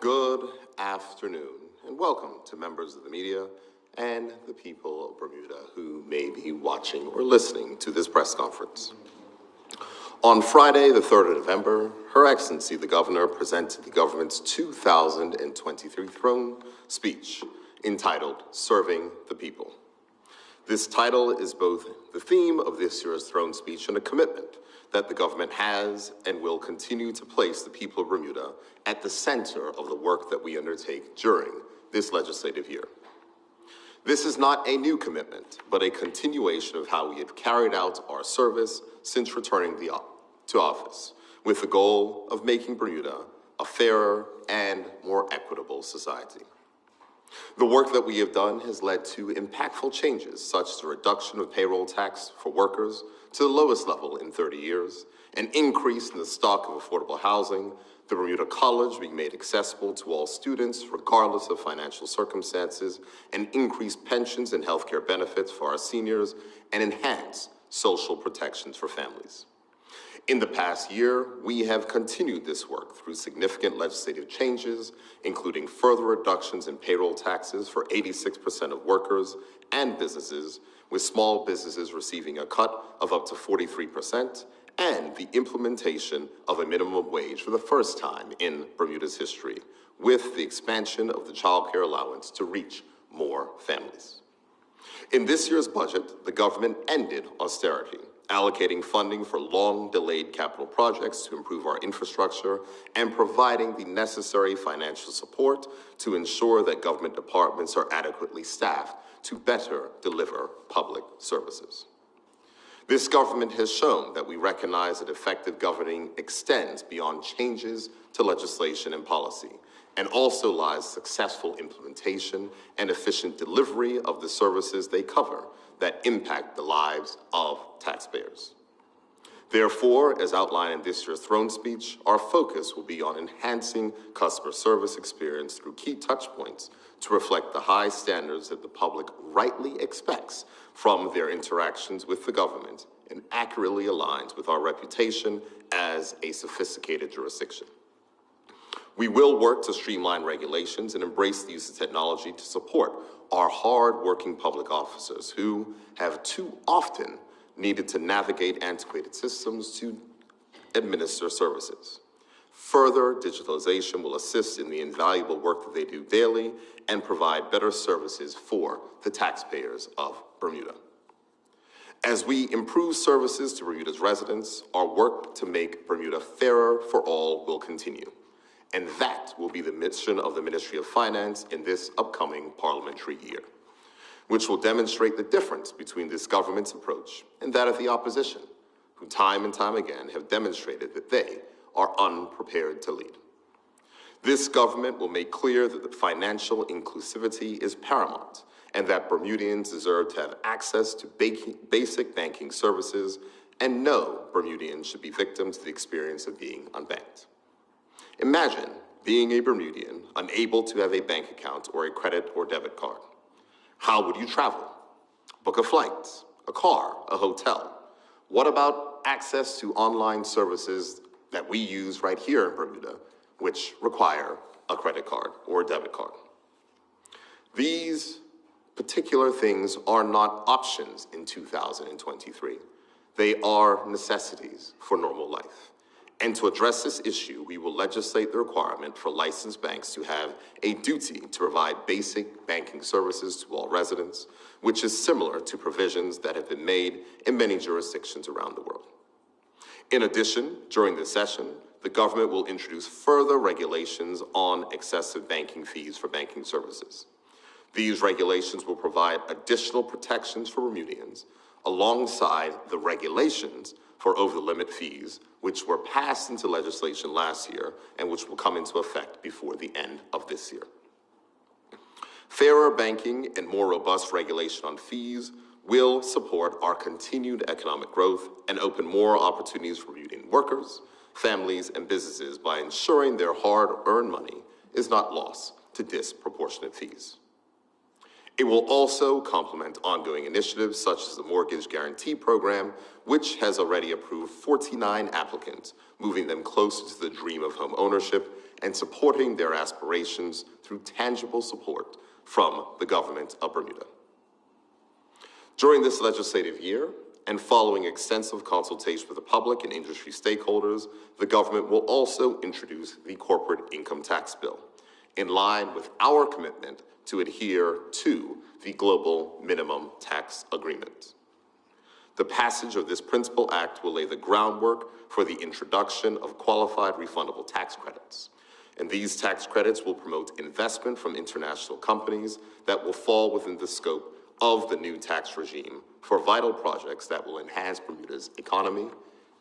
Good afternoon, and welcome to members of the media and the people of Bermuda who may be watching or listening to this press conference. On Friday, the 3rd of November, Her Excellency the Governor presented the government's 2023 throne speech entitled Serving the People. This title is both the theme of this year's throne speech and a commitment that the government has and will continue to place the people of Bermuda at the center of the work that we undertake during this legislative year. This is not a new commitment, but a continuation of how we have carried out our service since returning to office, with the goal of making Bermuda a fairer and more equitable society. The work that we have done has led to impactful changes, such as the reduction of payroll tax for workers to the lowest level in 30 years, an increase in the stock of affordable housing, the Bermuda College being made accessible to all students, regardless of financial circumstances, and increased pensions and healthcare benefits for our seniors, and enhanced social protections for families. In the past year, we have continued this work through significant legislative changes, including further reductions in payroll taxes for 86% of workers and businesses, with small businesses receiving a cut of up to 43%, and the implementation of a minimum wage for the first time in Bermuda's history, with the expansion of the child care allowance to reach more families. In this year's budget, the government ended austerity, allocating funding for long-delayed capital projects to improve our infrastructure and providing the necessary financial support to ensure that government departments are adequately staffed to better deliver public services. This government has shown that we recognize that effective governing extends beyond changes to legislation and policy, and also lies successful implementation and efficient delivery of the services they cover that impact the lives of taxpayers. Therefore, as outlined in this year's throne speech, our focus will be on enhancing customer service experience through key touchpoints to reflect the high standards that the public rightly expects from their interactions with the government and accurately aligns with our reputation as a sophisticated jurisdiction. We will work to streamline regulations and embrace the use of technology to support our hard-working public officers who have too often needed to navigate antiquated systems to administer services. Further digitalization will assist in the invaluable work that they do daily and provide better services for the taxpayers of Bermuda. As we improve services to Bermuda's residents, our work to make Bermuda fairer for all will continue. And that will be the mission of the Ministry of Finance in this upcoming parliamentary year, which will demonstrate the difference between this government's approach and that of the opposition, who time and time again have demonstrated that they are unprepared to lead. This government will make clear that the financial inclusivity is paramount and that Bermudians deserve to have access to basic banking services, and no Bermudian should be victim to the experience of being unbanked. Imagine being a Bermudian unable to have a bank account or a credit or debit card. How would you travel? Book a flight, a car, a hotel. What about access to online services that we use right here in Bermuda, which require a credit card or a debit card? These particular things are not options in 2023. They are necessities for normal life. And to address this issue, we will legislate the requirement for licensed banks to have a duty to provide basic banking services to all residents, which is similar to provisions that have been made in many jurisdictions around the world. In addition, during this session, the government will introduce further regulations on excessive banking fees for banking services. These regulations will provide additional protections for Bermudians alongside the regulations for over-the-limit fees, which were passed into legislation last year and which will come into effect before the end of this year. Fairer banking and more robust regulation on fees will support our continued economic growth and open more opportunities for Bermudian workers, families, and businesses by ensuring their hard-earned money is not lost to disproportionate fees. It will also complement ongoing initiatives such as the Mortgage Guarantee Program, which has already approved 49 applicants, moving them closer to the dream of home ownership and supporting their aspirations through tangible support from the government of Bermuda. During this legislative year, and following extensive consultation with the public and industry stakeholders, the government will also introduce the corporate income tax bill, in line with our commitment to adhere to the Global Minimum Tax Agreement. The passage of this principal act will lay the groundwork for the introduction of qualified refundable tax credits. And these tax credits will promote investment from international companies that will fall within the scope of the new tax regime for vital projects that will enhance Bermuda's economy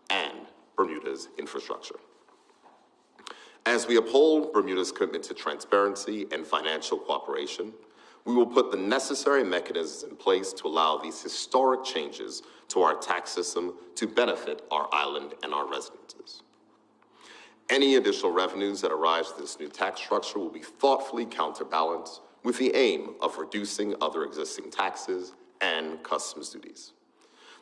and Bermuda's infrastructure. As we uphold Bermuda's commitment to transparency and financial cooperation, we will put the necessary mechanisms in place to allow these historic changes to our tax system to benefit our island and our residents. Any additional revenues that arise with this new tax structure will be thoughtfully counterbalanced with the aim of reducing other existing taxes and customs duties.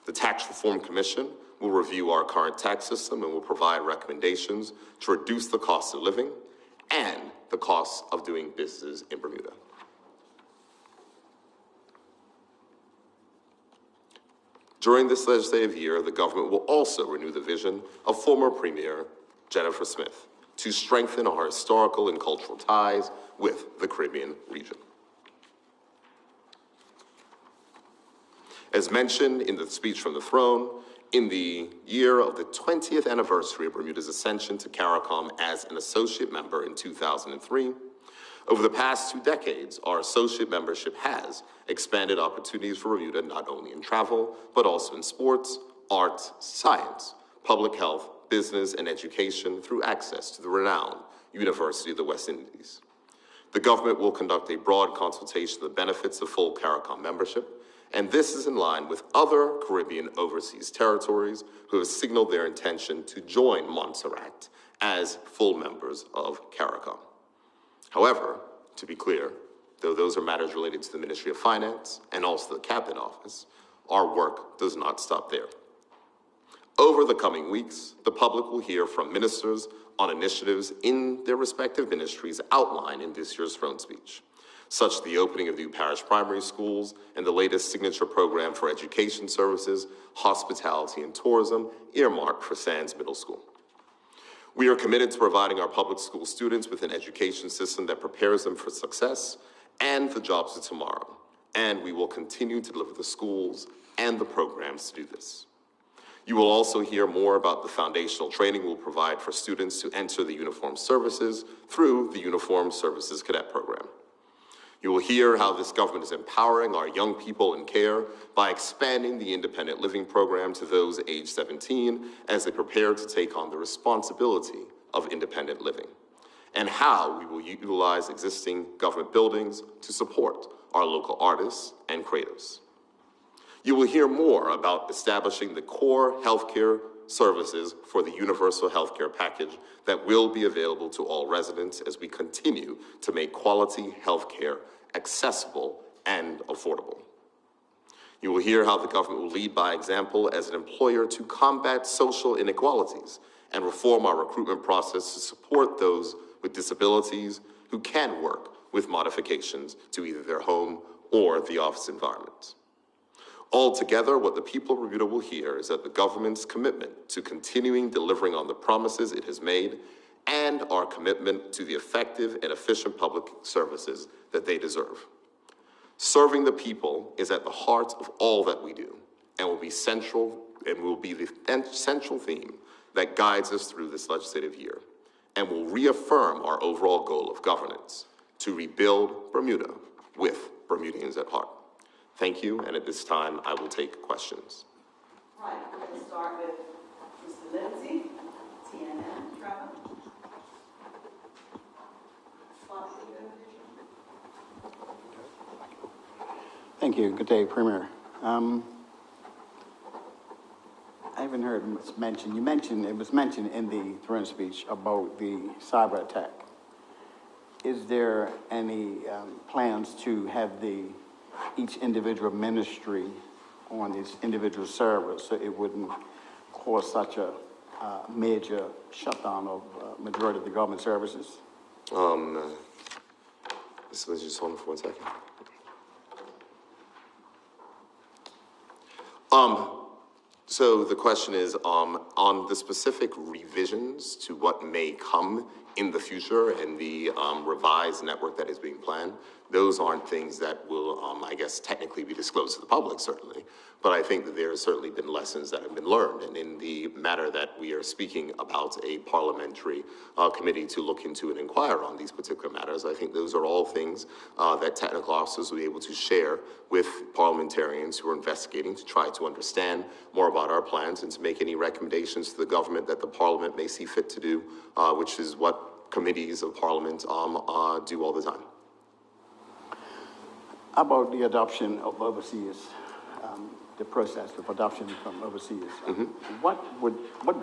The Tax Reform Commission will review our current tax system and will provide recommendations to reduce the cost of living and the cost of doing business in Bermuda. During this legislative year, the government will also renew the vision of former Premier Jennifer Smith to strengthen our historical and cultural ties with the Caribbean region. As mentioned in the speech from the throne, in the year of the 20th anniversary of Bermuda's ascension to CARICOM as an associate member in 2003, over the past 2 decades, our associate membership has expanded opportunities for Bermuda not only in travel, but also in sports, arts, science, public health, business, and education through access to the renowned University of the West Indies. The government will conduct a broad consultation of the benefits of full CARICOM membership, and this is in line with other Caribbean overseas territories who have signaled their intention to join Montserrat as full members of CARICOM. However, to be clear, though those are matters related to the Ministry of Finance and also the Cabinet Office, our work does not stop there. Over the coming weeks, the public will hear from ministers on initiatives in their respective ministries outlined in this year's throne speech, such as the opening of new parish primary schools and the latest signature program for education services, hospitality, and tourism earmarked for Sands Middle School. We are committed to providing our public school students with an education system that prepares them for success and the jobs of tomorrow, and we will continue to deliver the schools and the programs to do this. You will also hear more about the foundational training we'll provide for students to enter the uniformed services through the Uniformed Services Cadet Program. You will hear how this government is empowering our young people in care by expanding the independent living program to those age 17 as they prepare to take on the responsibility of independent living, and how we will utilize existing government buildings to support our local artists and creatives. You will hear more about establishing the core healthcare services for the universal healthcare package that will be available to all residents as we continue to make quality healthcare accessible and affordable. You will hear how the government will lead by example as an employer to combat social inequalities and reform our recruitment process to support those with disabilities who can work with modifications to either their home or the office environment. Altogether, what the people of Bermuda will hear is that the government's commitment to continuing delivering on the promises it has made and our commitment to the effective and efficient public services that they deserve. Serving the people is at the heart of all that we do and will be the central theme that guides us through this legislative year and will reaffirm our overall goal of governance to rebuild Bermuda with Bermudians at heart. Thank you, and at this time, I will take questions. Right, we're going to start with Mr. Lindsay, TNN, Trevor. Thank you. Good day, Premier. I haven't heard much mentioned. It was mentioned in the throne speech about the cyber attack. Is there any plans to have each individual ministry on these individual servers so it wouldn't cause such a major shutdown of majority of the government services? Just hold on for 1 second. So the question is, on the specific revisions to what may come in the future and the revised network that is being planned, those aren't things that will, I guess, technically be disclosed to the public, certainly. But I think that there have certainly been lessons that have been learned. And in the matter that we are speaking about a parliamentary committee to look into and inquire on these particular matters, I think those are all things that technical officers will be able to share with parliamentarians who are investigating to try to understand more about our plans and to make any recommendations to the government that the parliament may see fit to do, which is what committees of parliament do all the time. About the adoption of overseas, the process of adoption from overseas. What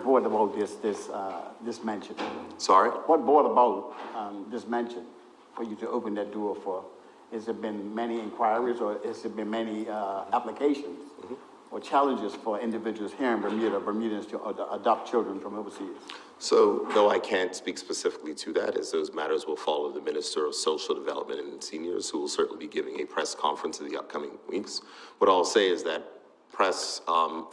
brought about this mention? Sorry? What brought about this mention for you to open that door for? Has there been many inquiries, or has there been many applications or challenges for individuals here in Bermuda, Bermudans to adopt children from overseas? So, no, I can't speak specifically to that, as those matters will follow the Minister of Social Development and Seniors, who will certainly be giving a press conference in the upcoming weeks. What I'll say is that press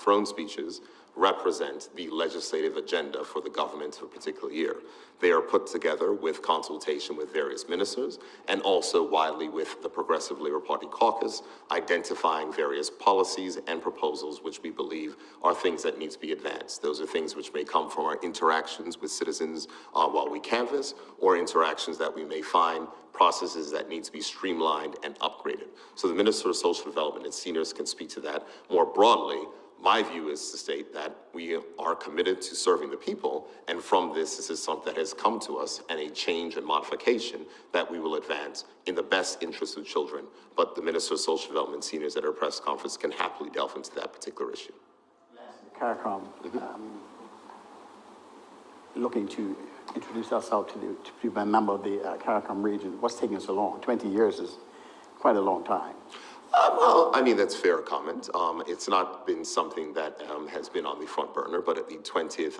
throne speeches represent the legislative agenda for the government for a particular year. They are put together with consultation with various ministers and also widely with the Progressive Labour Party caucus, identifying various policies and proposals which we believe are things that need to be advanced. Those are things which may come from our interactions with citizens while we canvass, or interactions that we may find processes that need to be streamlined and upgraded. So the Minister of Social Development and Seniors can speak to that more broadly. My view is to state that we are committed to serving the people, and from this is something that has come to us, and a change and modification that we will advance in the best interest of children. But the Minister of Social Development and Seniors at our press conference can happily delve into that particular issue. CARICOM, looking to introduce ourselves to be a member of the CARICOM region. What's taking so long? 20 years is quite a long time. Well, I mean, that's a fair comment. It's not been something that has been on the front burner, but at the 20th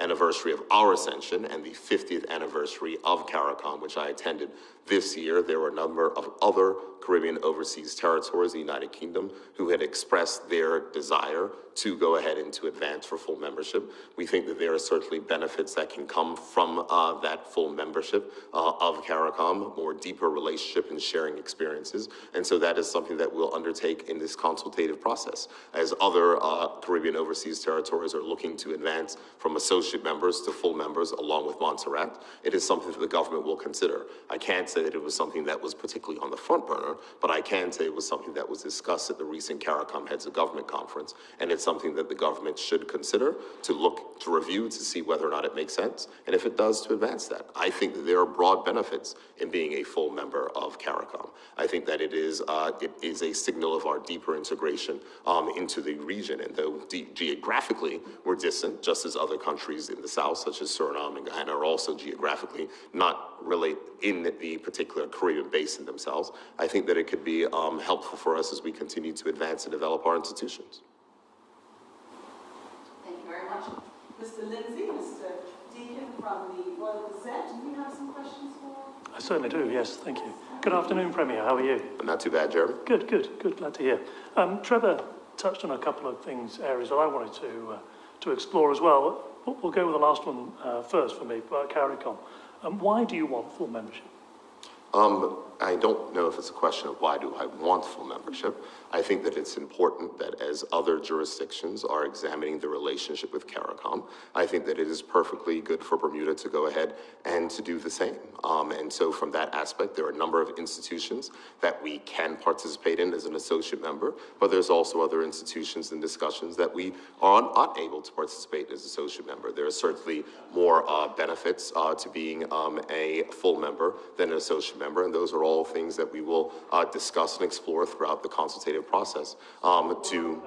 anniversary of our ascension and the 50th anniversary of CARICOM, which I attended this year, there were a number of other Caribbean overseas territories, the United Kingdom, who had expressed their desire to go ahead and to advance for full membership. We think that there are certainly benefits that can come from that full membership of CARICOM, more deeper relationship and sharing experiences. And so that is something that we'll undertake in this consultative process. As other Caribbean overseas territories are looking to advance from associate members to full members along with Montserrat, it is something that the government will consider. I can't say that it was something that was particularly on the front burner, but I can say it was something that was discussed at the recent CARICOM Heads of Government Conference, and it's something that the government should consider to review to see whether or not it makes sense, and if it does, to advance that. I think that there are broad benefits in being a full member of CARICOM. I think that it is a signal of our deeper integration into the region, and though geographically we're distant, just as other countries in the South, such as Suriname and Guyana, are also geographically not really in the particular Caribbean basin themselves, I think that it could be helpful for us as we continue to advance and develop our institutions. Thank you very much. Mr. Lindsay, Mr. Deacon from the Royal Gazette, do you have some questions for? I certainly do, yes, thank you. Good afternoon, Premier, how are you? Not too bad, Jeremy. Good, glad to hear. Trevor touched on a couple of areas that I wanted to explore as well. We'll go with the last one first for me, CARICOM. Why do you want full membership? I don't know if it's a question of why do I want full membership. I think that it's important that as other jurisdictions are examining the relationship with CARICOM, I think that it is perfectly good for Bermuda to go ahead and to do the same. And so from that aspect, there are a number of institutions that we can participate in as an associate member, but there's also other institutions and discussions that we are unable to participate as associate member. There are certainly more benefits to being a full member than an associate member, and those are all things that we will discuss and explore throughout the consultative process. Benefits for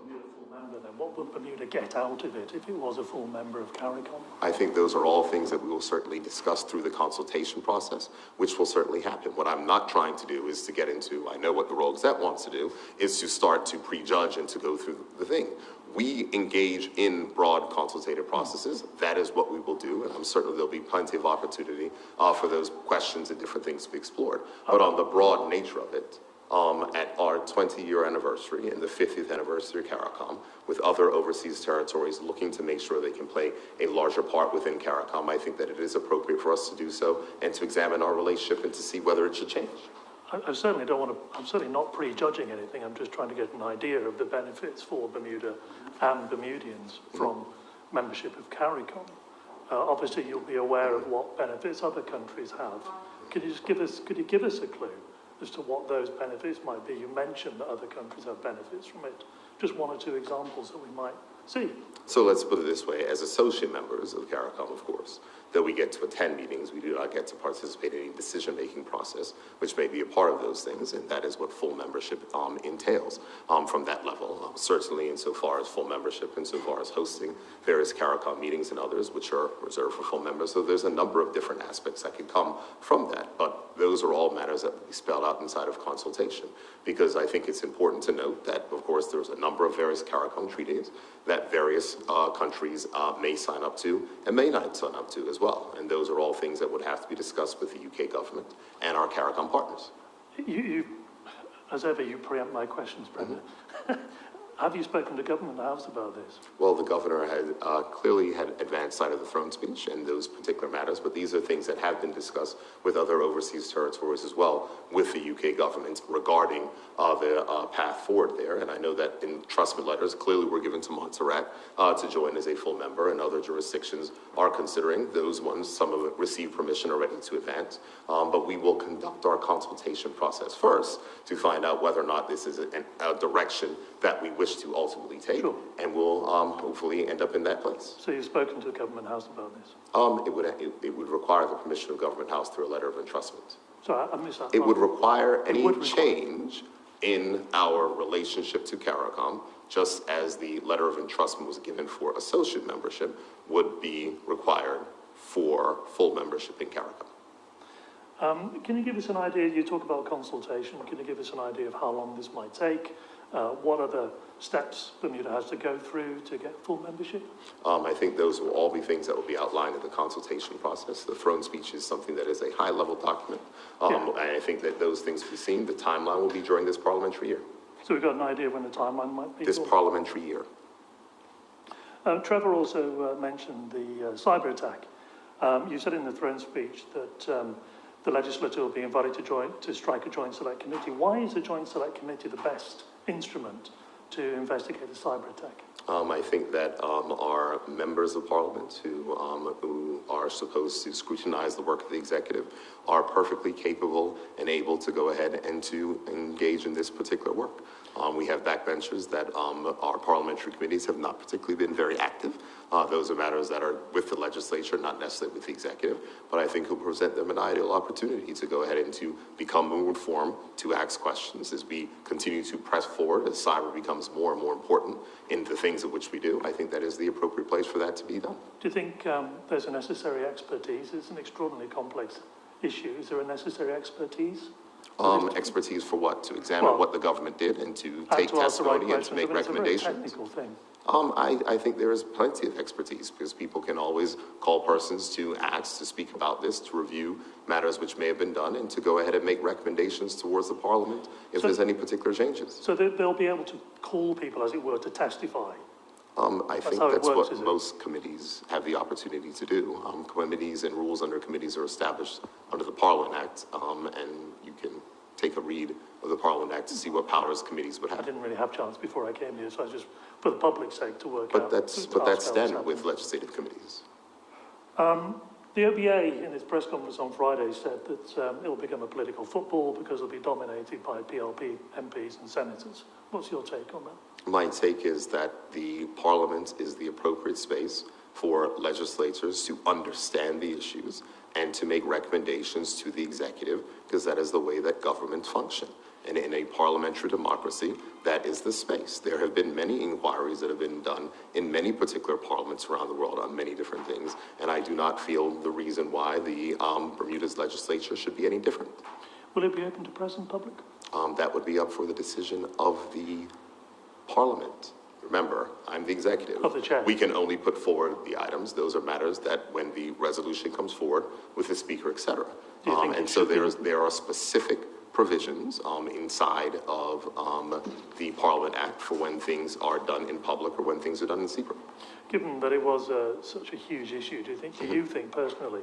being a full member, then? what would Bermuda get out of it if it was a full member of CARICOM? I think those are all things that we will certainly discuss through the consultation process, which will certainly happen. What I'm not trying to do is to get into, I know what the Royal Gazette wants to do, is to start to prejudge and to go through the thing. We engage in broad consultative processes. That is what we will do, and I'm certain there'll be plenty of opportunity for those questions and different things to be explored. But on the broad nature of it, at our 20-year anniversary and the 50th anniversary of CARICOM, with other overseas territories looking to make sure they can play a larger part within CARICOM, I think that it is appropriate for us to do so and to examine our relationship and to see whether it should change. I certainly don't want to, I'm certainly not prejudging anything. I'm just trying to get an idea of the benefits for Bermuda and Bermudians from membership of CARICOM. Obviously, you'll be aware of what benefits other countries have. Could you give us a clue as to what those benefits might be? You mentioned that other countries have benefits from it. Just one or two examples that we might see. So let's put it this way. As associate members of CARICOM, of course, that we get to attend meetings, we do not get to participate in any decision-making process, which may be a part of those things, and that is what full membership entails from that level. Certainly insofar as full membership, insofar as hosting various CARICOM meetings and others, which are reserved for full members. So there's a number of different aspects that can come from that, but those are all matters that will be spelled out inside of consultation, because I think it's important to note that, of course, there's a number of various CARICOM treaties that various countries may sign up to and may not sign up to as well. And those are all things that would have to be discussed with the UK government and our CARICOM partners. As ever, you preempt my questions, Brenda. Have you spoken to Government House about this? Well, the governor had clearly had advanced side of the throne speech in those particular matters, but these are things that have been discussed with other overseas territories as well with the UK government regarding the path forward there. And I know that entrustment letters clearly were given to Montserrat to join as a full member, and other jurisdictions are considering those ones. Some of it received permission already to advance, but we will conduct our consultation process first to find out whether or not this is a direction that we wish to ultimately take, Sure. and we'll hopefully end up in that place. So you've spoken to Government House about this? It would require the permission of Government House through a letter of entrustment. So I missed that It part. would require any would require- change in our relationship to CARICOM, just as the letter of entrustment was given for associate membership, would be required for full membership in CARICOM. Can you give us an idea, you talk about consultation, can you give us an idea of how long this might take? What are the steps Bermuda has to go through to get full membership? I think those will all be things that will be outlined in the consultation process. The throne speech is something that is a high-level document, and I think that those things will be seen. The timeline will be during this parliamentary year. So we've got an idea when the timeline might be? This parliamentary year. Trevor also mentioned the cyber attack. You said in the throne speech that the legislature will be invited to strike a joint select committee. Why is a joint select committee the best instrument to investigate a cyber attack? I think that our members of parliament who are supposed to scrutinize the work of the executive are perfectly capable and able to go ahead and to engage in this particular work. We have backbenchers that our parliamentary committees have not particularly been very active. Those are matters that are with the legislature, not necessarily with the executive, but I think will present them an ideal opportunity to go ahead and to become more informed, to ask questions as we continue to press forward, as cyber becomes more and more important in the things of which we do. I think that is the appropriate place for that to be done. Do you think there's a necessary expertise? It's an extraordinarily complex issue. Is there a necessary expertise? Expertise for what? To examine what the government did and to take to ask the right testimony and to questions. make I mean, recommendations? It's a very technical thing. I think there is plenty of expertise because people can always call persons to ask to speak about this, to review matters which may have been done, and to go ahead and make recommendations towards the parliament if there's any particular changes. So they'll be able to call people, as it were, to testify. I think how it that's works, what is it? most committees have the opportunity to do. Committees and rules under committees are established under the Parliament Act, and you can take a read of the Parliament Act to see what powers committees would I have. didn't really have a chance before I came here, so I was just, for the public's sake, to work But out. that's to ask how it's done happening. with legislative committees. The OBA, in its press conference on Friday, said that it will become a political football because it'll be dominated by PLP MPs and senators. What's your take on that? My take is that the Parliament is the appropriate space for legislators to understand the issues and to make recommendations to the executive, because that is the way that governments function. And in a parliamentary democracy, that is the space. There have been many inquiries that have been done in many particular parliaments around the world on many different things, and I do not feel the reason why the Bermuda's legislature should be any different. Will it be open to press and public? That would be up for the decision of the parliament. Remember, I'm the executive. Of the chair. We can only put forward the items. Those are matters that when the resolution comes forward with the speaker, et cetera. Do you think And it so should there are specific provisions inside of the Parliament Act for when things are done in public or when things are done in secret. Given that it was such a huge issue, do you think personally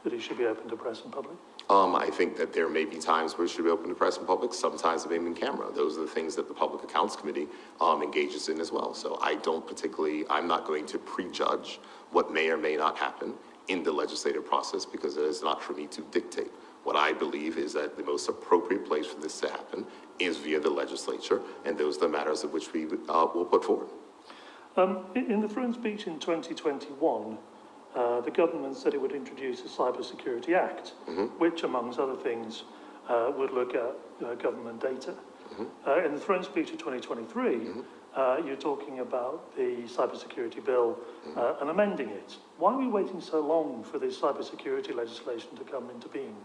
that it should be open to press and public? I think that there may be times where it should be open to press and public, sometimes it may be in camera. Those are the things that the Public Accounts Committee engages in as well. So I'm not going to prejudge what may or may not happen in the legislative process because it is not for me to dictate. What I believe is that the most appropriate place for this to happen is via the legislature, and those are the matters of which we will put forward. In the throne speech in 2021, the government said it would introduce a Cybersecurity Act, which, amongst other things, would look at government data. In the throne speech of 2023, you're talking about the cybersecurity bill and amending it. Why are we waiting so long for this cybersecurity legislation to come into being?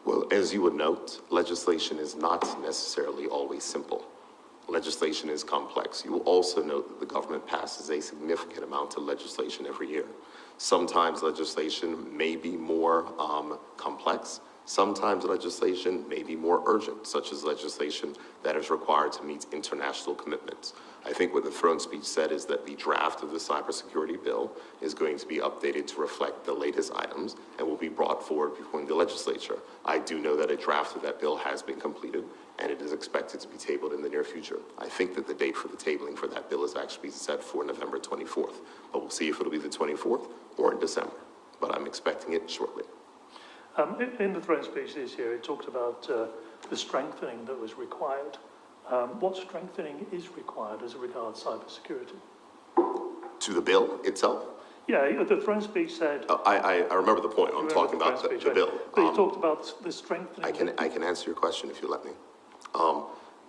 Well, as you would note, legislation is not necessarily always simple. Legislation is complex. You will also note that the government passes a significant amount of legislation every year. Sometimes legislation may be more complex. Sometimes legislation may be more urgent, such as legislation that is required to meet international commitments. I think what the throne speech said is that the draft of the cybersecurity bill is going to be updated to reflect the latest items and will be brought forward before the legislature. I do know that a draft of that bill has been completed and it is expected to be tabled in the near future. I think that the date for the tabling for that bill is actually set for November 24th, but we'll see if it'll be the 24th or in December, but I'm expecting it shortly. In the throne speech this year, it talked about the strengthening that was required. What strengthening is required as regards cybersecurity? To the bill itself? Yeah, the throne speech said... I remember the point. I'm talking about the bill. But you talked about the strengthening... I can answer your question if you let me.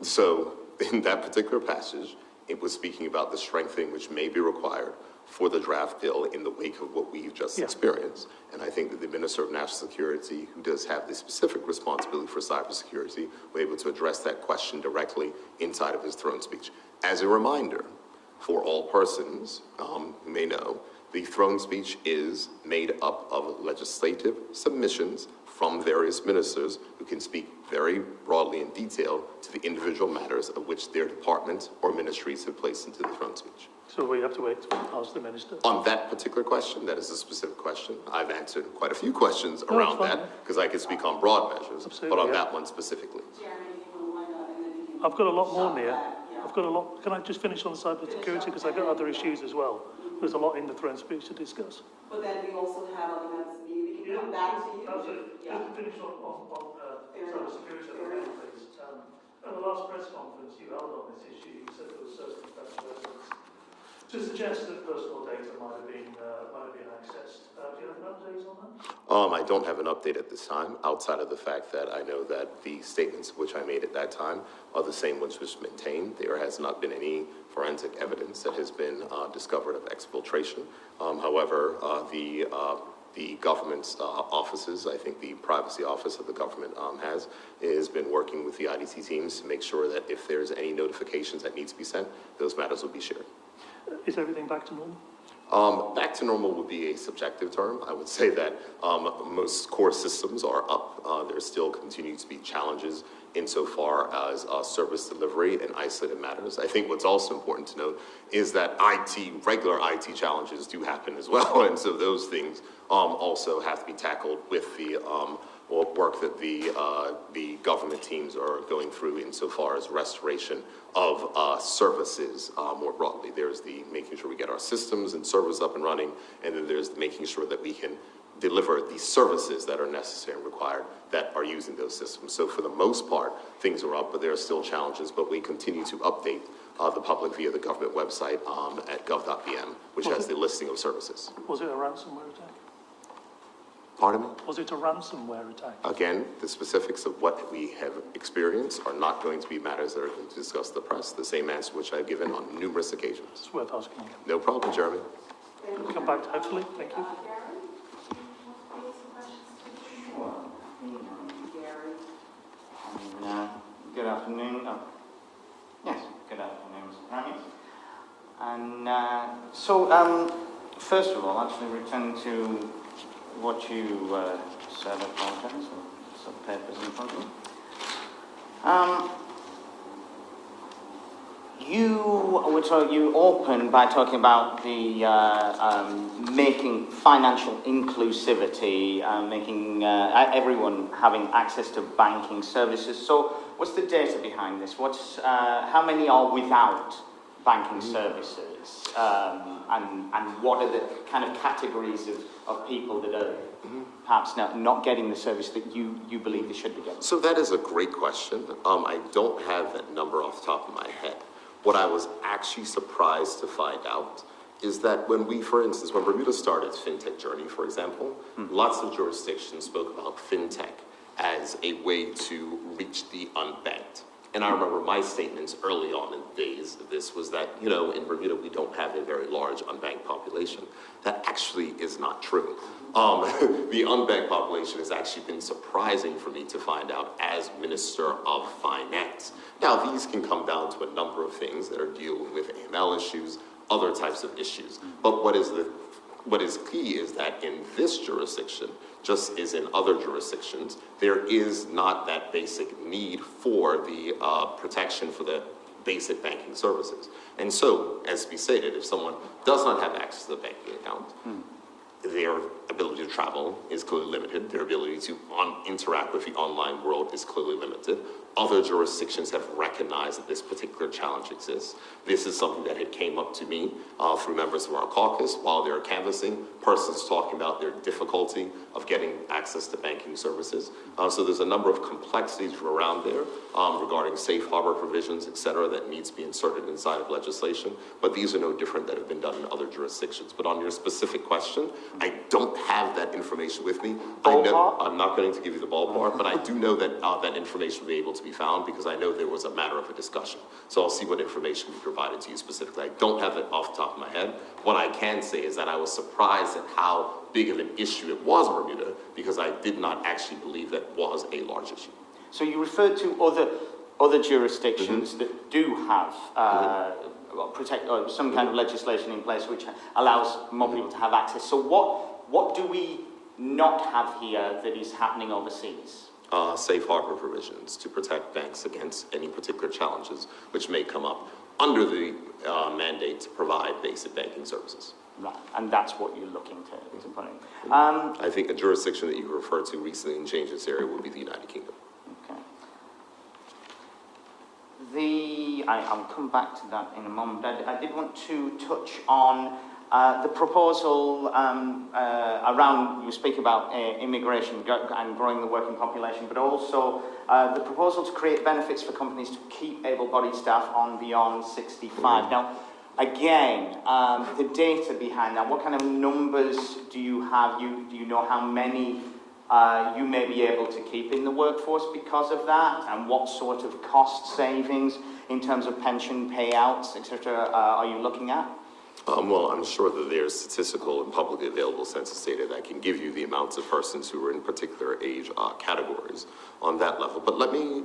So in that particular passage, it was speaking about the strengthening which may be required for the draft bill in the wake of what we've just experienced. And I think that the Minister of National Security, who does have the specific responsibility for cybersecurity, was able to address that question directly inside of his throne speech. As a reminder, for all persons who may know, the throne speech is made up of legislative submissions from various ministers who can speak very broadly in detail to the individual matters of which their department or ministries have placed into the throne speech. So we have to wait to ask the minister? On that particular question, that is a specific question. I've answered quite a few questions around that because I could speak on broad measures, but on that one specifically. I've got a lot more, Nia. I've got a lot. Can I just finish on cybersecurity because I've got other issues as well? There's a lot in the throne speech to discuss. But then we also have other members of the media. We can come back to you. Absolutely. Just to finish on cybersecurity, please. At the last press conference you held on this issue, you said there was circumstantial evidence to suggest that personal data might have been accessed. Do you have an update on that? I don't have an update at this time, outside of the fact that I know that the statements which I made at that time are the same ones which maintained. There has not been any forensic evidence that has been discovered of exfiltration. However, the government's offices, I think the privacy office of the government has been working with the IDT teams to make sure that if there's any notifications that need to be sent, those matters will be shared. Is everything back to normal? Back to normal would be a subjective term. I would say that most core systems are up. There still continue to be challenges insofar as service delivery and isolated matters. I think what's also important to note is that regular IT challenges do happen as well. And so those things also have to be tackled with the work that the government teams are going through insofar as restoration of services more broadly. There's the making sure we get our systems and servers up and running, and then there's the making sure that we can deliver the services that are necessary and required that are using those systems. So for the most part, things are up, but there are still challenges, but we continue to update the public via the government website at gov.bm, which has the listing of services. Was it a ransomware attack? Pardon me? Was it a ransomware attack? Again, the specifics of what we have experienced are not going to be matters that are going to discuss the press, the same answer which I've given on numerous occasions. It's worth asking again. No problem, Jeremy. Come back, hopefully. Thank you. Gary, do you want to raise some questions to Gary? Good afternoon. Yes, good afternoon, Mr. Prime Minister. And first of all, actually returning to what you said at conference, some papers in front of you. You opened by talking about the making financial inclusivity, making everyone having access to banking services. So, what's the data behind this? How many are without banking services, and what are the kind of categories of people that are perhaps not getting the service that you believe they should be getting? So that is a great question. I don't have that number off the top of my head. What I was actually surprised to find out is that when Bermuda started its fintech journey, for example, lots of jurisdictions spoke about fintech as a way to reach the unbanked. And I remember my statements early on in the days of this was that, in Bermuda, we don't have a very large unbanked population. That actually is not true. The unbanked population has actually been surprising for me to find out as Minister of Finance. Now, these can come down to a number of things that are dealing with AML issues, other types of issues. But what is key is that in this jurisdiction, just as in other jurisdictions, there is not that basic need for the protection for the basic banking services. And so, as we stated, if someone does not have access to the banking account, their ability to travel is clearly limited. Their ability to interact with the online world is clearly limited. Other jurisdictions have recognized that this particular challenge exists. This is something that had came up to me through members of our caucus while they were canvassing, persons talking about their difficulty of getting access to banking services. So there's a number of complexities around there regarding safe harbor provisions, et cetera, that needs to be inserted inside of legislation. But these are no different that have been done in other jurisdictions. But on your specific question, I don't have that information with me. I'm not going to give you the ballpark, but I do know that that information will be able to be found because I know there was a matter of a discussion. So I'll see what information we provided to you specifically. I don't have it off the top of my head. What I can say is that I was surprised at how big of an issue it was in Bermuda because I did not actually believe that was a large issue. So you referred to other jurisdictions that do have some kind of legislation in place which allows more people to have access. So what do we not have here that is happening overseas? Safe harbor provisions to protect banks against any particular challenges which may come up under the mandate to provide basic banking services. Right, and that's what you're looking to put in. I think a jurisdiction that you referred to recently and changed this area would be the United Kingdom. Okay. I'll come back to that in a moment. I did want to touch on the proposal around, you speak about immigration and growing the working population, but also the proposal to create benefits for companies to keep able-bodied staff on beyond 65. Now, again, the data behind that, what kind of numbers do you have? Do you know how many you may be able to keep in the workforce because of that, and what sort of cost savings in terms of pension payouts, etc., are you looking at? Well, I'm sure that there's statistical and publicly available census data that can give you the amounts of persons who are in particular age categories on that level. But let me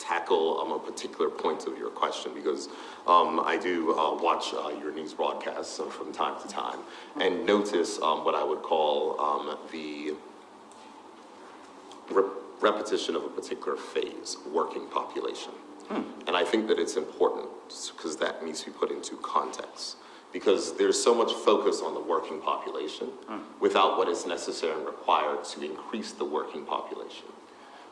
tackle a particular point of your question because I do watch your news broadcasts from time to time and notice what I would call the repetition of a particular phase, working population. And I think that it's important because that needs to be put into context because there's so much focus on the working population without what is necessary and required to increase the working population.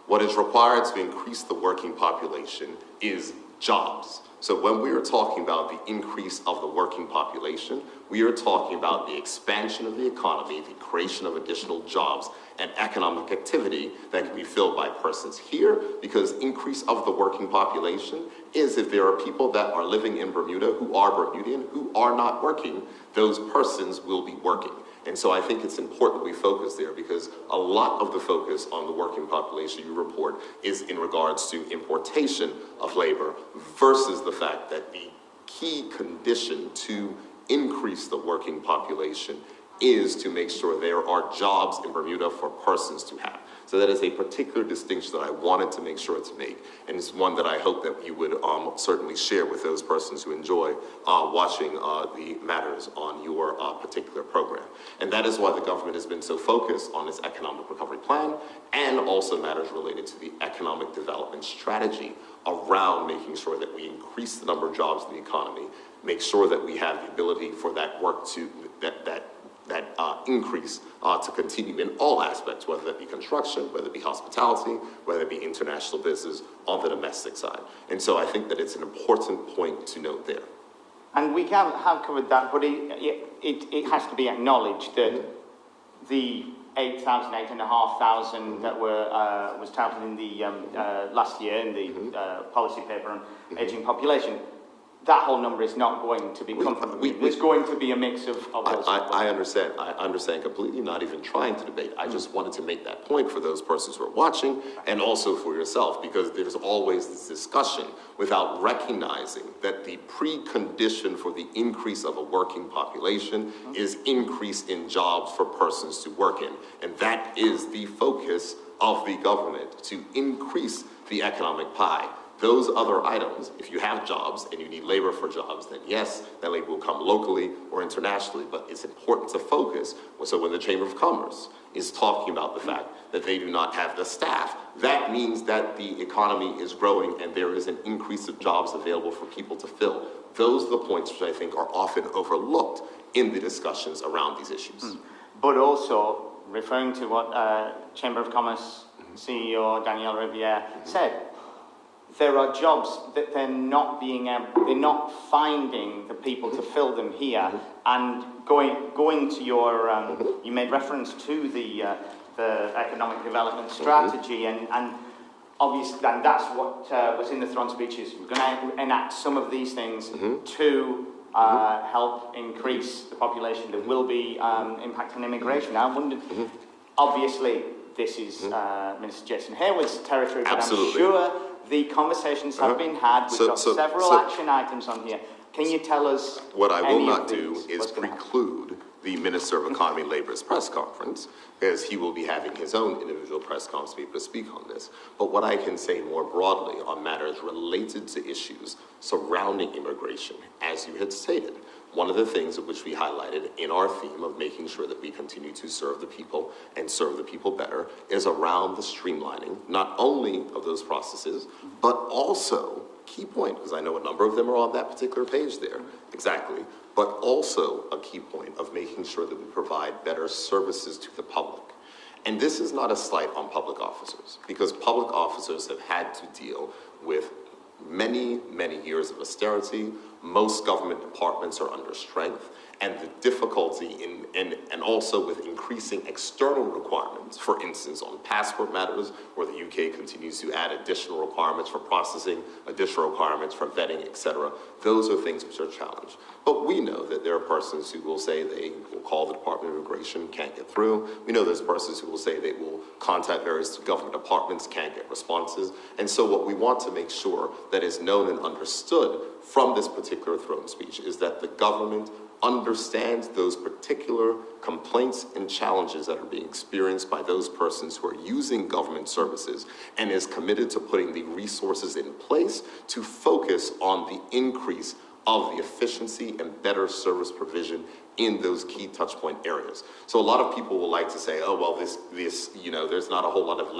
What is required to increase the working population is jobs. So when we are talking about the increase of the working population, we are talking about the expansion of the economy, the creation of additional jobs, and economic activity that can be filled by persons here, because increase of the working population is if there are people that are living in Bermuda who are Bermudian, who are not working, those persons will be working. And so I think it's important that we focus there, because a lot of the focus on the working population you report is in regards to importation of labor versus the fact that the key condition to increase the working population is to make sure there are jobs in Bermuda for persons to have. So that is a particular distinction that I wanted to make sure to make, and it's one that I hope that you would certainly share with those persons who enjoy watching the matters on your particular program. And that is why the government has been so focused on its economic recovery plan, and also matters related to the economic development strategy around making sure that we increase the number of jobs in the economy, make sure that we have the ability for that work to, that increase to continue in all aspects, whether that be construction, whether it be hospitality, whether it be international business on the domestic side. And so I think that it's an important point to note there. And we have covered that, but it has to be acknowledged that the 8,000, 8,500 that was touted in the last year in the policy paper on ageing population, that whole number is not going to be comfortable. There's going to be a mix of those. I understand completely, not even trying to debate. I just wanted to make that point for those persons who are watching, and also for yourself, because there's always this discussion without recognizing that the precondition for the increase of a working population is increase in jobs for persons to work in. And that is the focus of the government, to increase the economic pie. Those other items, if you have jobs and you need labor for jobs, then yes, that labor will come locally or internationally, but it's important to focus. So when the Chamber of Commerce is talking about the fact that they do not have the staff, that means that the economy is growing and there is an increase of jobs available for people to fill. Those are the points which I think are often overlooked in the discussions around these issues. But also, referring to what Chamber of Commerce CEO Danielle Riviere said, there are jobs that they're not finding the people to fill them here. And going to your, you made reference to the economic development strategy, and obviously, and that's what was in the throne speeches. We're going to enact some of these things to help increase the population. There will be impact on immigration. I wondered, obviously, this is Minister Jason Hayward's territory, but Absolutely. I'm sure the conversations have been had. We've got several action items on here. Can you tell us what I will not do is preclude the Minister of Economy and Labor's press conference, because he will be having his own individual press conference to be able to speak on this. But what I can say more broadly on matters related to issues surrounding immigration, as you had stated, one of the things which we highlighted in our theme of making sure that we continue to serve the people and serve the people better is around the streamlining, not only of those processes, but also, key point, because I know a number of them are on that particular page there, exactly, but also a key point of making sure that we provide better services to the public. And this is not a slight on public officers, because public officers have had to deal with many, many years of austerity. Most government departments are under strength, and the difficulty and also with increasing external requirements, for instance, on passport matters, where the UK continues to add additional requirements for processing, additional requirements for vetting, etc. Those are things which are challenged. But we know that there are persons who will say they will call the Department of Immigration, can't get through. We know there's persons who will say they will contact various government departments, can't get responses. And so what we want to make sure that is known and understood from this particular throne speech is that the government understands those particular complaints and challenges that are being experienced by those persons who are using government services, and is committed to putting the resources in place to focus on the increase of the efficiency and better service provision in those key touchpoint areas. So a lot of people will like to say, oh, well, this, there's not a whole lot of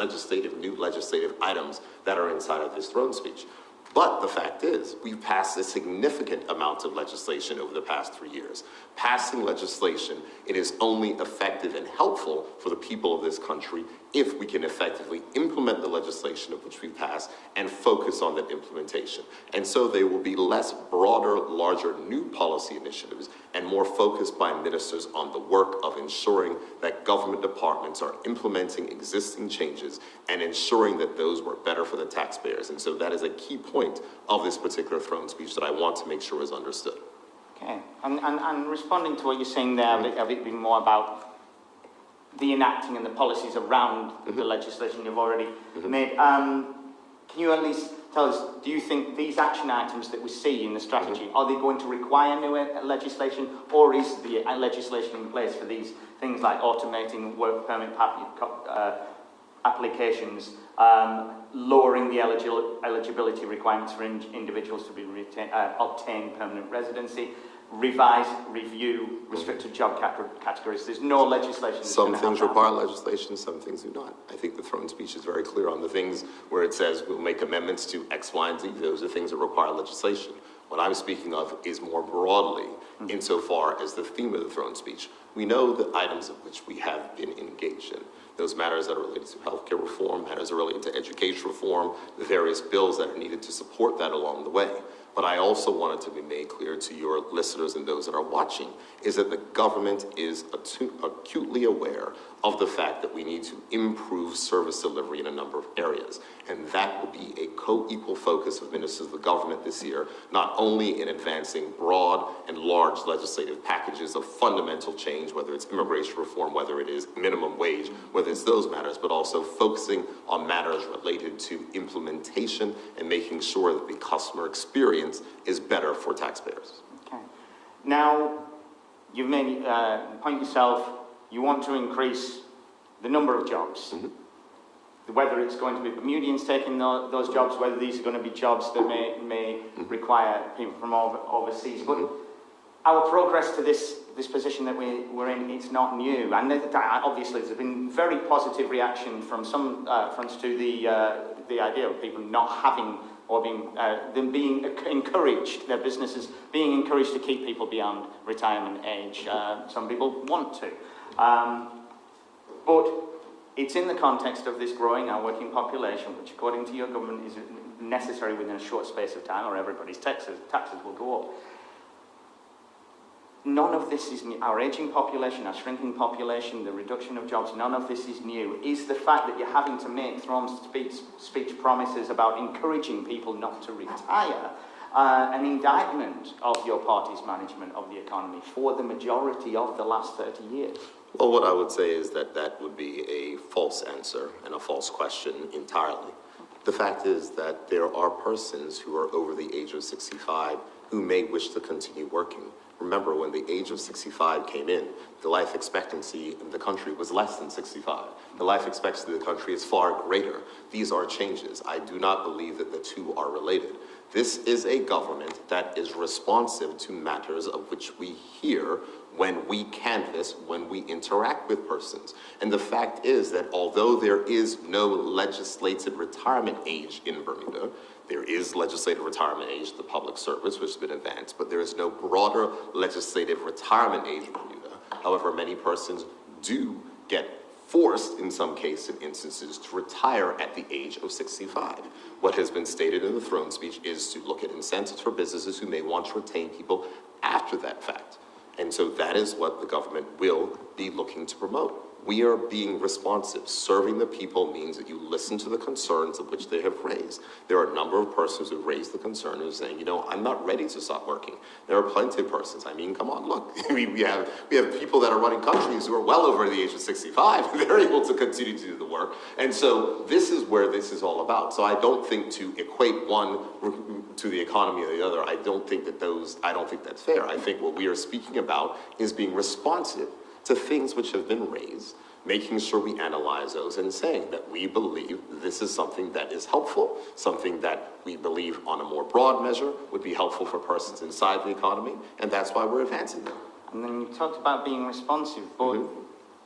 new legislative items that are inside of this throne speech. But the fact is, we've passed a significant amount of legislation over the past 3 years. Passing legislation, it is only effective and helpful for the people of this country if we can effectively implement the legislation of which we passed and focus on that implementation. And so there will be less broader, larger new policy initiatives and more focus by ministers on the work of ensuring that government departments are implementing existing changes and ensuring that those work better for the taxpayers. And so that is a key point of this particular throne speech that I want to make sure is understood. Okay, and responding to what you're saying there, have it been more about the enacting and the policies around the legislation you've already made? Can you at least tell us, do you think these action items that we see in the strategy, are they going to require new legislation, or is the legislation in place for these things like automating work permit applications, lowering the eligibility requirements for individuals to be obtain permanent residency, review restricted job categories? There's no legislation that's Some going to things have require legislation, some things do not. I think the throne speech is very clear on the things where it says we'll make amendments to X, Y, and Z. Those are things that require legislation. What I'm speaking of is more broadly insofar as the theme of the throne speech. We know the items of which we have been engaged in. Those matters that are related to healthcare reform, matters that are related to education reform, the various bills that are needed to support that along the way. But I also wanted to be made clear to your listeners and those that are watching is that the government is acutely aware of the fact that we need to improve service delivery in a number of areas. And that will be a co-equal focus of ministers of the government this year, not only in advancing broad and large legislative packages of fundamental change, whether it's immigration reform, whether it is minimum wage, whether it's those matters, but also focusing on matters related to implementation and making sure that the customer experience is better for taxpayers. Okay. Now, you've made point yourself, you want to increase the number of jobs. Whether it's going to be Bermudians taking those jobs, whether these are going to be jobs that may require people from overseas. But our progress to this position that we're in, it's not new. And obviously there's been very positive reaction from some fronts to the idea of people not having or them being encouraged, their businesses being encouraged to keep people beyond retirement age. Some people want to. But it's in the context of this growing our working population, which according to your government is necessary within a short space of time or everybody's taxes will go up. None of this is new. Our ageing population, our shrinking population, the reduction of jobs, none of this is new. Is the fact that you're having to make throne speech promises about encouraging people not to retire an indictment of your party's management of the economy for the majority of the last 30 years? Well, what I would say is that that would be a false answer and a false question entirely. The fact is that there are persons who are over the age of 65 who may wish to continue working. Remember, when the age of 65 came in, the life expectancy in the country was less than 65. The life expectancy of the country is far greater. These are changes. I do not believe that the two are related. This is a government that is responsive to matters of which we hear when we canvass, when we interact with persons. And the fact is that although there is no legislated retirement age in Bermuda, there is legislative retirement age, the public service, which has been advanced, but there is no broader legislative retirement age in Bermuda. However, many persons do get forced, in some cases and instances, to retire at the age of 65. What has been stated in the throne speech is to look at incentives for businesses who may want to retain people after that fact. And so that is what the government will be looking to promote. We are being responsive. Serving the people means that you listen to the concerns of which they have raised. There are a number of persons who have raised the concern of saying, you know, I'm not ready to stop working. There are plenty of persons. I mean, come on, look. we have people that are running countries who are well over the age of 65. They're able to continue to do the work. And so this is where this is all about. So I don't think to equate one to the economy or the other, I don't think that's fair. I think what we are speaking about is being responsive to things which have been raised, making sure we analyze those and saying that we believe this is something that is helpful, something that we believe on a more broad measure would be helpful for persons inside the economy, and that's why we're advancing them. And then you talked about being responsive, but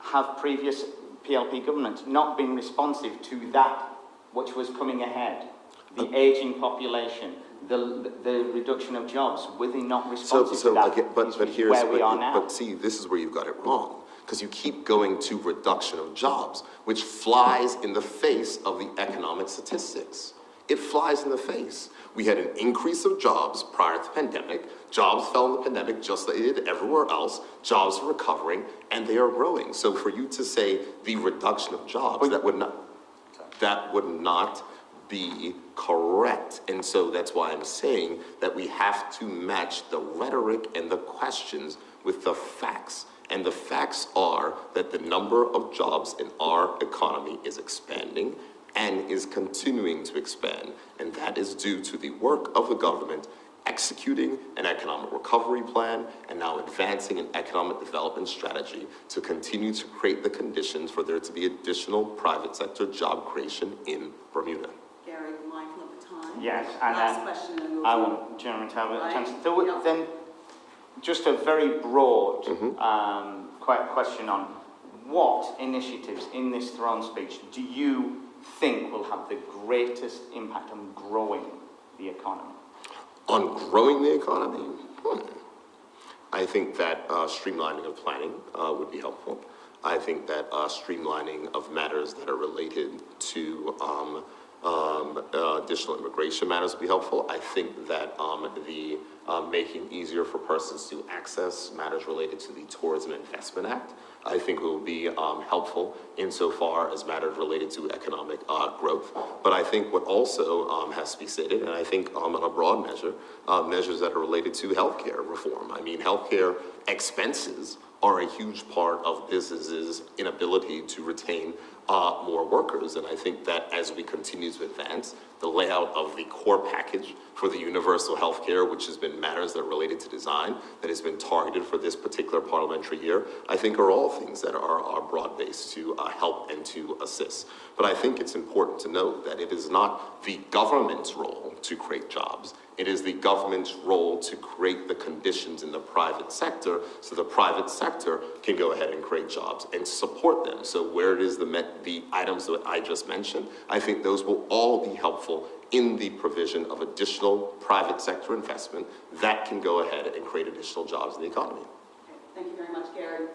have previous PLP governments not been responsive to that which was coming ahead? The ageing population, the reduction of jobs, were they not responsive to that? Again, but here's where we are now. But see, this is where you've got it wrong, because you keep going to reduction of jobs, which flies in the face of the economic statistics. It flies in the face. We had an increase of jobs prior to the pandemic. Jobs fell in the pandemic just like they did everywhere else. Jobs are recovering, and they are growing. So for you to say the reduction of jobs, that would not be correct. And so that's why I'm saying that we have to match the rhetoric and the questions with the facts. And the facts are that the number of jobs in our economy is expanding and is continuing to expand. And that is due to the work of the government executing an economic recovery plan and now advancing an economic development strategy to continue to create the conditions for there to be additional private sector job creation in Bermuda. Gary, mindful of the time. Yes, and Last question, and we'll I do- want Jeremy to have a Right. chance. Yeah. Then, just a very broad question on what initiatives in this throne speech do you think will have the greatest impact on growing the economy? On growing the economy, I think that streamlining of planning would be helpful. I think that streamlining of matters that are related to additional immigration matters would be helpful. I think that the making easier for persons to access matters related to the Tourism Investment Act, I think will be helpful insofar as matters related to economic growth. But I think what also has to be stated, and I think on a broad measure, measures that are related to healthcare reform. I mean, healthcare expenses are a huge part of businesses' inability to retain more workers. And I think that as we continue to advance, the layout of the core package for the universal health care, which has been matters that are related to design, that has been targeted for this particular parliamentary year, I think are all things that are broad-based to help and to assist. But I think it's important to note that it is not the government's role to create jobs. It is the government's role to create the conditions in the private sector so the private sector can go ahead and create jobs and support them. So where it is the items that I just mentioned, I think those will all be helpful in the provision of additional private sector investment that can go ahead and create additional jobs in the economy. Okay, thank you very much, Gary.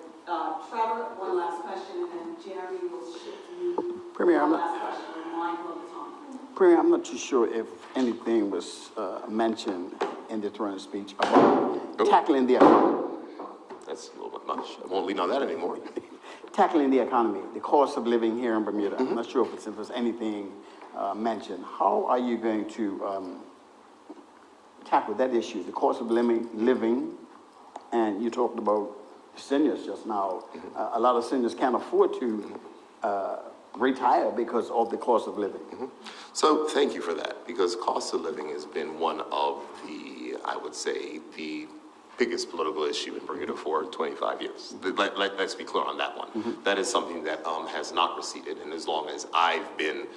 Trevor, one last question, and Jeremy will shift to you. Premier, One last question, we're mindful of the time. Premier, I'm not too sure if anything was mentioned in the throne speech about tackling the economy. That's a little bit much. I won't lean on that anymore. Tackling the economy, the cost of living here in Bermuda. I'm not sure if there's anything mentioned. How are you going to tackle that issue, the cost of living, and you talked about seniors just now. A lot of seniors can't afford to retire because of the cost of living. So thank you for that, because cost of living has been one of the, I would say, the biggest political issue in Bermuda for 25 years. Let's be clear on that one. That is something that has not receded, and as long as I've been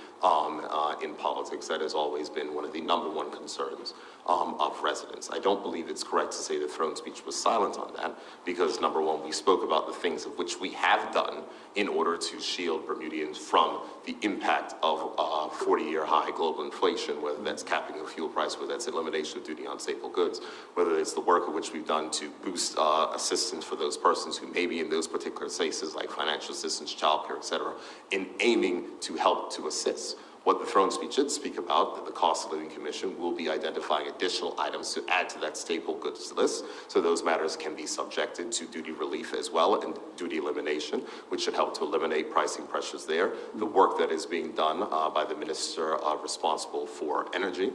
in politics, that has always been one of the #1 concerns of residents. I don't believe it's correct to say the throne speech was silent on that, because #1, we spoke about the things of which we have done in order to shield Bermudians from the impact of 40-year high global inflation, whether that's capping of fuel price, whether that's elimination of duty on staple goods, whether it's the work of which we've done to boost assistance for those persons who may be in those particular spaces like financial assistance, childcare, et cetera, in aiming to help to assist. What the throne speech did speak about, that the Cost of Living Commission will be identifying additional items to add to that staple goods list, so those matters can be subjected to duty relief as well and duty elimination, which should help to eliminate pricing pressures there. The work that is being done by the minister responsible for energy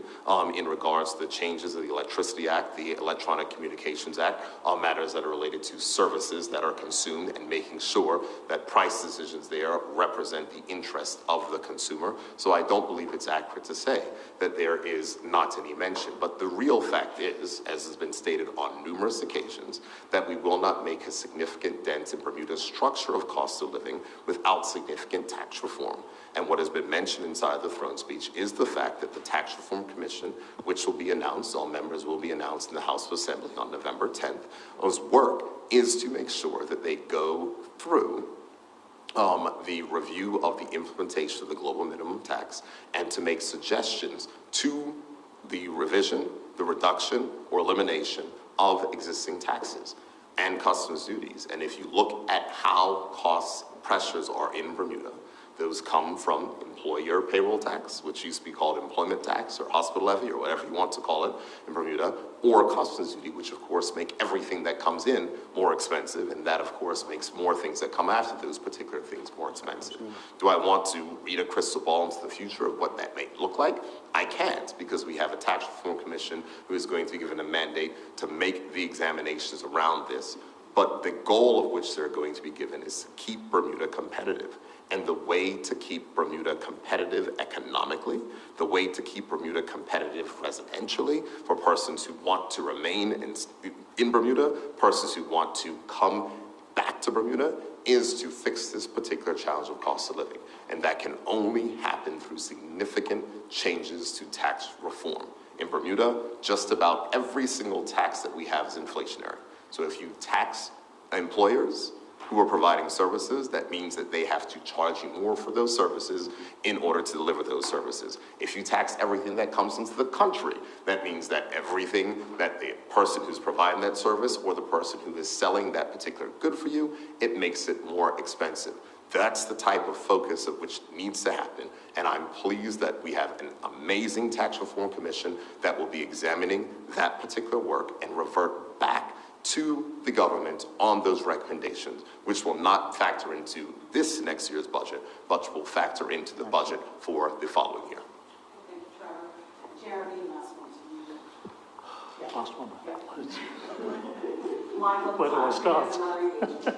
in regards to the changes of the Electricity Act, the Electronic Communications Act, matters that are related to services that are consumed and making sure that price decisions there represent the interest of the consumer. So I don't believe it's accurate to say that there is not any mention. But the real fact is, as has been stated on numerous occasions, that we will not make a significant dent in Bermuda's structure of cost of living without significant tax reform. And what has been mentioned inside the throne speech is the fact that the Tax Reform Commission, which will be announced, all members will be announced in the House of Assembly on November 10th, whose work is to make sure that they go through the review of the implementation of the global minimum tax and to make suggestions to the revision, the reduction, or elimination of existing taxes and customs duties. And if you look at how cost pressures are in Bermuda, Those come from employer payroll tax, which used to be called employment tax or hospital levy or whatever you want to call it in Bermuda, or customs duty, which of course make everything that comes in more expensive, and that of course makes more things that come after those particular things more expensive. Do I want to read a crystal ball into the future of what that may look like? I can't, because we have a tax reform commission who is going to be given a mandate to make the examinations around this. But the goal of which they're going to be given is to keep Bermuda competitive. And the way to keep Bermuda competitive economically, the way to keep Bermuda competitive residentially for persons who want to remain in Bermuda, persons who want to come back to Bermuda, is to fix this particular challenge of cost of living. And that can only happen through significant changes to tax reform. In Bermuda, just about every single tax that we have is inflationary. So if you tax employers who are providing services, that means that they have to charge you more for those services in order to deliver those services. If you tax everything that comes into the country, that means that everything that the person who's providing that service or the person who is selling that particular good for you, it makes it more expensive. That's the type of focus of which needs to happen. And I'm pleased that we have an amazing tax reform commission that will be examining that particular work and revert back to the government on those recommendations, which will not factor into this next year's budget, but will factor into the budget for the following year. Thank you, Trevor. Jeremy, last one to you. Yeah. Last one. Michael, Where do I start? yes,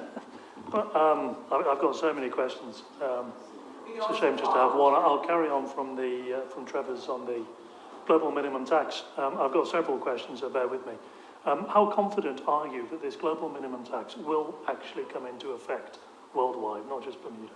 I've got so many questions. It's a shame just to have one. I'll carry on from Trevor's on the global minimum tax. I've got several questions, so bear with me. How confident are you that this global minimum tax will actually come into effect worldwide, not just Bermuda?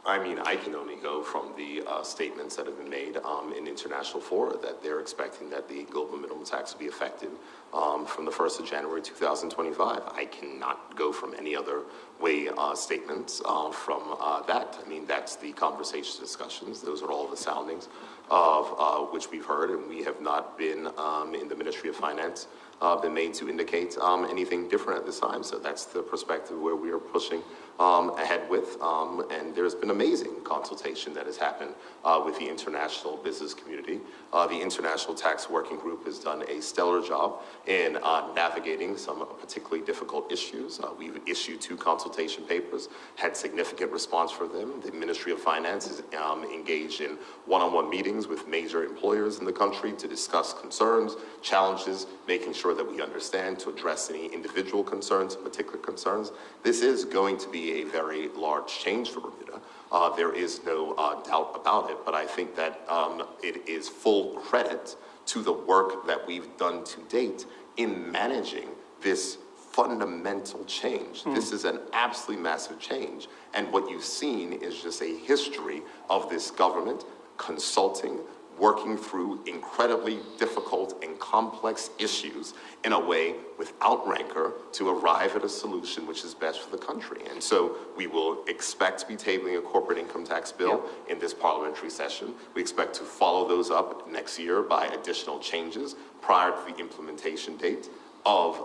I mean, I can only go from the statements that have been made in international fora that they're expecting that the global minimum tax will be effective from the 1st of January 2025. I cannot go from any other way statements from that. I mean, that's the conversation discussions. Those are all the soundings of which we've heard, and we have not been in the Ministry of Finance been made to indicate anything different at this time. So that's the perspective where we are pushing ahead with, and there's been amazing consultation that has happened with the international business community. The International Tax Working Group has done a stellar job in navigating some particularly difficult issues. We've issued 2 consultation papers, had significant response from them. The Ministry of Finance is engaged in one-on-one meetings with major employers in the country to discuss concerns, challenges, making sure that we understand to address any individual concerns, particular concerns. This is going to be a very large change for Bermuda. There is no doubt about it, but I think that it is full credit to the work that we've done to date in managing this fundamental change. This is an absolutely massive change. And what you've seen is just a history of this government consulting, working through incredibly difficult and complex issues in a way without rancor to arrive at a solution which is best for the country. And so we will expect to be tabling a corporate income tax bill in this parliamentary session. We expect to follow those up next year by additional changes prior to the implementation date of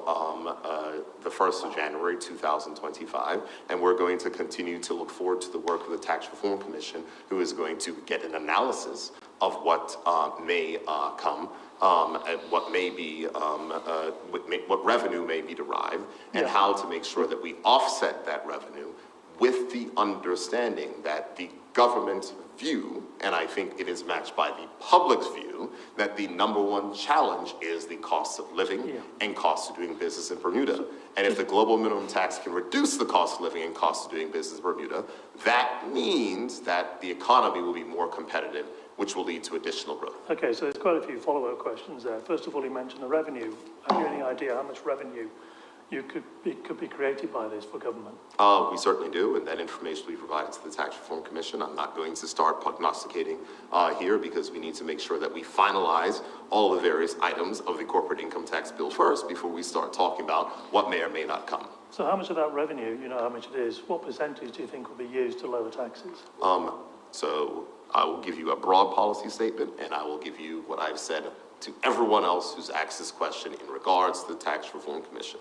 the 1st of January 2025, and we're going to continue to look forward to the work of the Tax Reform Commission, who is going to get an analysis of what may come, and what may be, what revenue may be derived, and how to make sure that we offset that revenue with the understanding that the government's view, and I think it is matched by the public's view, that the #1 challenge is the cost of living and cost of doing business in Bermuda. And if the global minimum tax can reduce the cost of living and cost of doing business in Bermuda, that means that the economy will be more competitive, which will lead to additional growth. Okay, so there's quite a few follow-up questions there. First of all, you mentioned the revenue. Have you any idea how much revenue could be created by this for government? We certainly do, and that information will be provided to the Tax Reform Commission. I'm not going to start prognosticating here because we need to make sure that we finalize all the various items of the corporate income tax bill first before we start talking about what may or may not come. So how much of that revenue, you know how much it is, what percentage do you think will be used to lower taxes? So I will give you a broad policy statement, and I will give you what I've said to everyone else who's asked this question in regards to the Tax Reform Commission.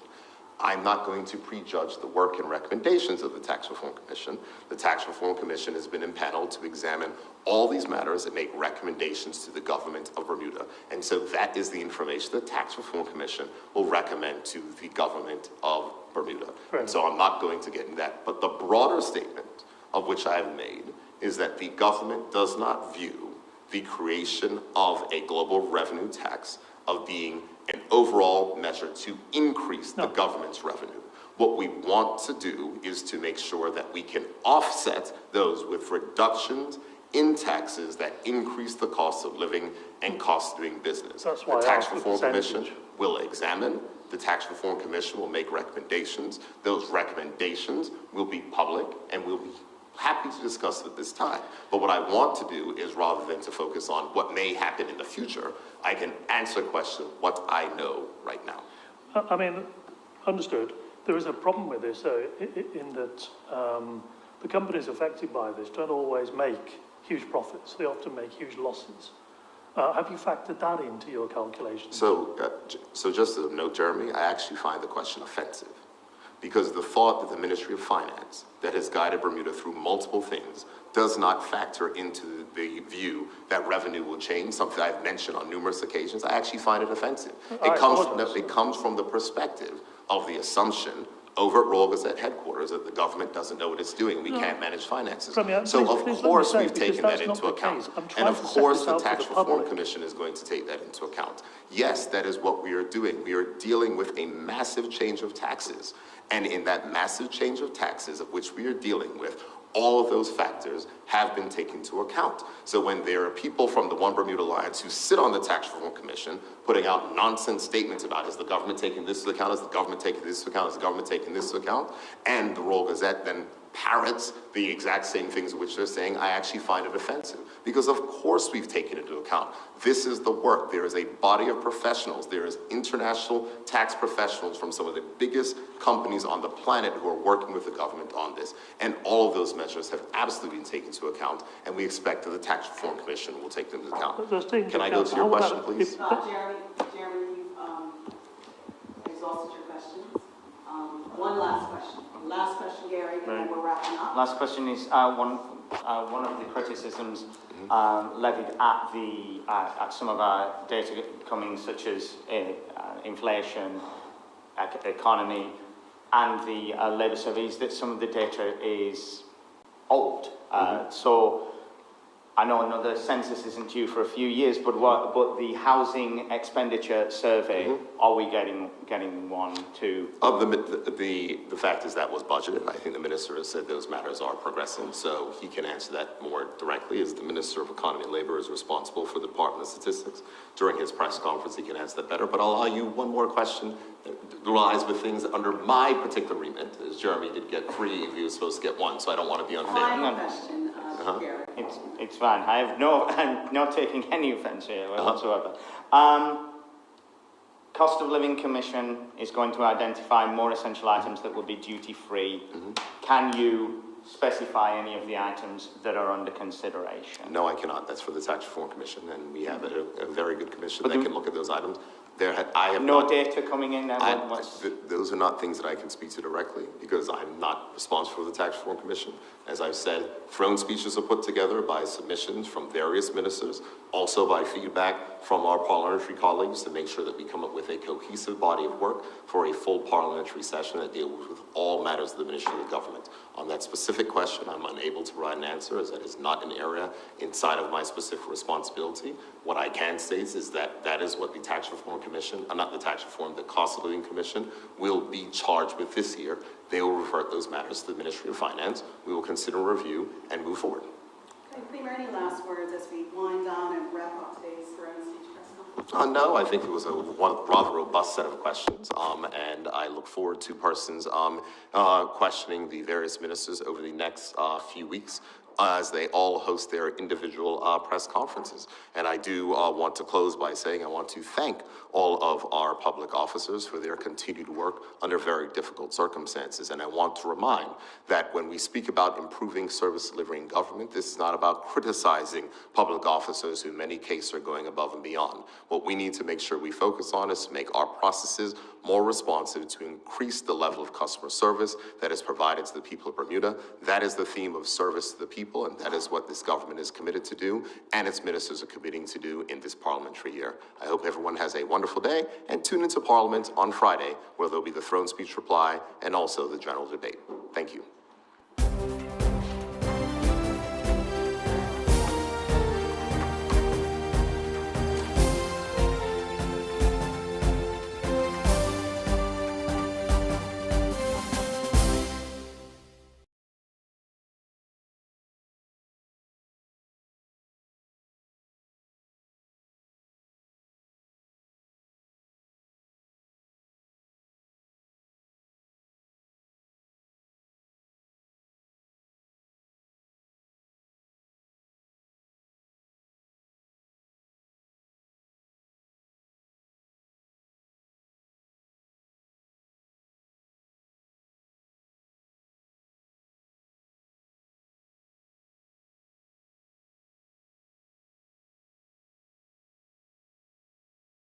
I'm not going to prejudge the work and recommendations of the Tax Reform Commission. The Tax Reform Commission has been impaneled to examine all these matters and make recommendations to the government of Bermuda. And so that is the information the Tax Reform Commission will recommend to the government of Bermuda. And so I'm not going to get into that. But the broader statement of which I have made is that the government does not view the creation of a global revenue tax of being an overall measure to increase the government's revenue. What we want to do is to make sure that we can offset those with reductions in taxes that increase the cost of living and cost of doing business. That's why the I Tax asked the Reform Commission percentage. will examine. The Tax Reform Commission will make recommendations. Those recommendations will be public and we'll be happy to discuss it at this time. But what I want to do is, rather than to focus on what may happen in the future, I can answer the question, what I know right now. I mean, understood. There is a problem with this, in that the companies affected by this don't always make huge profits. They often make huge losses. Have you factored that into your calculations? So just as a note, Jeremy, I actually find the question offensive, because the thought that the Ministry of Finance, that has guided Bermuda through multiple things, does not factor into the view that revenue will change, something I've mentioned on numerous occasions. I actually find it offensive. It comes from the perspective of the assumption over at Royal Gazette headquarters that the government doesn't know what it's doing. We can't manage finances. So of course we've taken that into account. And of course the Tax Reform Commission is going to take that into account. Yes, that is what we are doing. We are dealing with a massive change of taxes. And in that massive change of taxes of which we are dealing with, all of those factors have been taken into account. So when there are people from the One Bermuda Alliance who sit on the Tax Reform Commission putting out nonsense statements about, is the government taking this into account, is the government taking this into account, is the government taking this into account, and the Royal Gazette then parrots the exact same things which they're saying, I actually find it offensive. Because of course we've taken into account. This is the work. There is a body of professionals. There is international tax professionals from some of the biggest companies on the planet who are working with the government on this. And all of those measures have absolutely been taken into account, and we expect that the Tax Reform Commission will take them into account. Can I go to your question, please? Jeremy, you've exhausted your questions. One last question. Last question, Gary, and then we're wrapping up. Last question is one of the criticisms levied at at some of our data coming, such as inflation, economy, and the labour surveys, that some of the data is old. So I know another census isn't due for a few years, but the housing expenditure survey, are we getting one too? The fact is that was budgeted. I think the minister has said those matters are progressing, so he can answer that more directly. As the Minister of Economy and Labor is responsible for the Department of Statistics, during his press conference he can answer that better. But I'll allow you one more question that lies with things under my particular remit, as Jeremy did get 3, he was supposed to get 1, so I don't want to be unfair. Final question, Gary. It's fine. I'm not taking any offence here whatsoever. Cost of Living Commission is going to identify more essential items that will be duty-free. Can you specify any of the items that are under consideration? No, I cannot. That's for the Tax Reform Commission, and we have a very good commission that can look at those items. I have no data coming in? Those are not things that I can speak to directly, because I'm not responsible for the Tax Reform Commission. As I've said, throne speeches are put together by submissions from various ministers, also by feedback from our parliamentary colleagues, to make sure that we come up with a cohesive body of work for a full parliamentary session that deals with all matters of the Ministry of Government. On that specific question, I'm unable to provide an answer, as that is not an area inside of my specific responsibility. What I can state is that that is what the Tax Reform Commission, not the Tax Reform, the Cost of Living Commission will be charged with this year. They will revert those matters to the Ministry of Finance. We will consider a review and move forward. Okay, Premier, any last words as we wind down and wrap up today's throne speech press conference? No, I think it was a rather robust set of questions, and I look forward to persons questioning the various ministers over the next few weeks. as they all host their individual press conferences. And I do want to close by saying I want to thank all of our public officers for their continued work under very difficult circumstances. And I want to remind that when we speak about improving service delivery in government, this is not about criticizing public officers who in many cases are going above and beyond. What we need to make sure we focus on is to make our processes more responsive to increase the level of customer service that is provided to the people of Bermuda. That is the theme of service to the people, and that is what this government is committed to do, and its ministers are committing to do in this parliamentary year. I hope everyone has a wonderful day, and tune into Parliament on Friday, where there'll be the throne speech reply and also the general debate. Thank you.